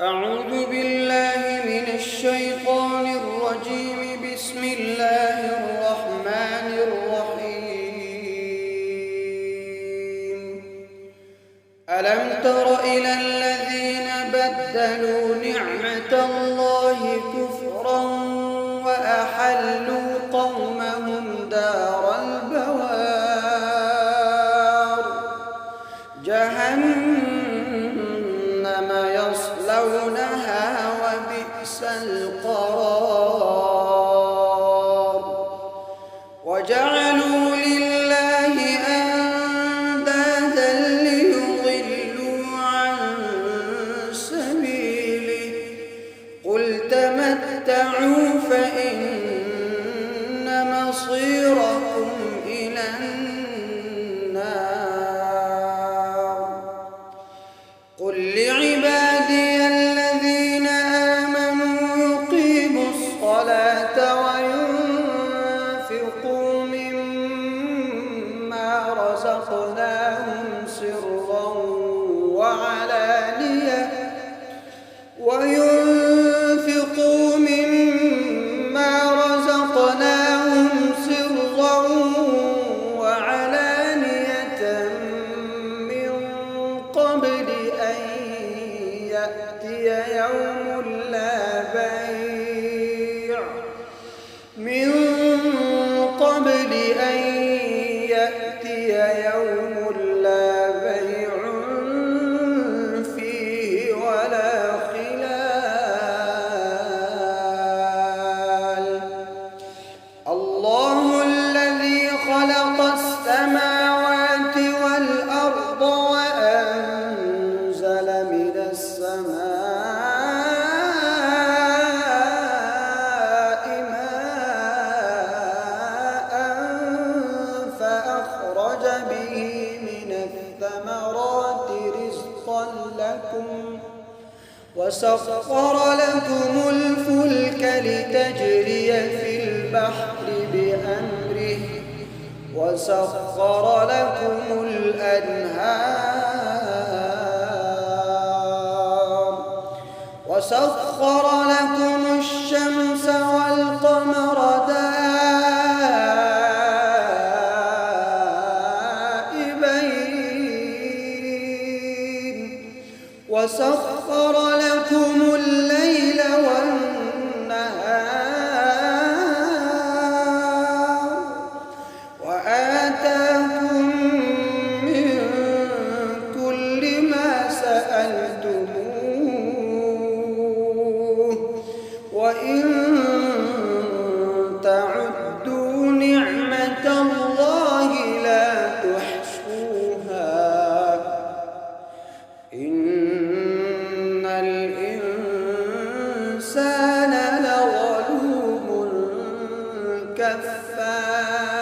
أعوذ بالله من الشيطان الرجيم. بسم الله الرحمن الرحيم. ألم تر إلى الذين بدلوا نعمة الله كفرا وأحلوا قومهم دار البوار جهنم يصلونها وبئس القرار. وجعلوا لله أندادا ليضلوا عن سبيله قل تمتعوا فإن مصيركم إلى النار. قل لعبادي الذين آمنوا يقيموا الصلاة وينفقوا مما رزقناهم سرا وعلانية من قبل أن يأتي يوم لا بيع فيه ولا خلال. الله الذي خلق السماوات والأرض وأنزل من السماء ماء فأخرج به من الثمرات رزقا لكم وسخر لكم الفلك لتجري في البحر بأمره وسخر لكم الأنهار وسخر لكم الشمس والقمر دائبين وسخر لكم الليل والنهار وآتاكم من كل ما سألتموه وإن تعدوا نعمة الله لا تحصوها إن الإنسان لظلوم كفار.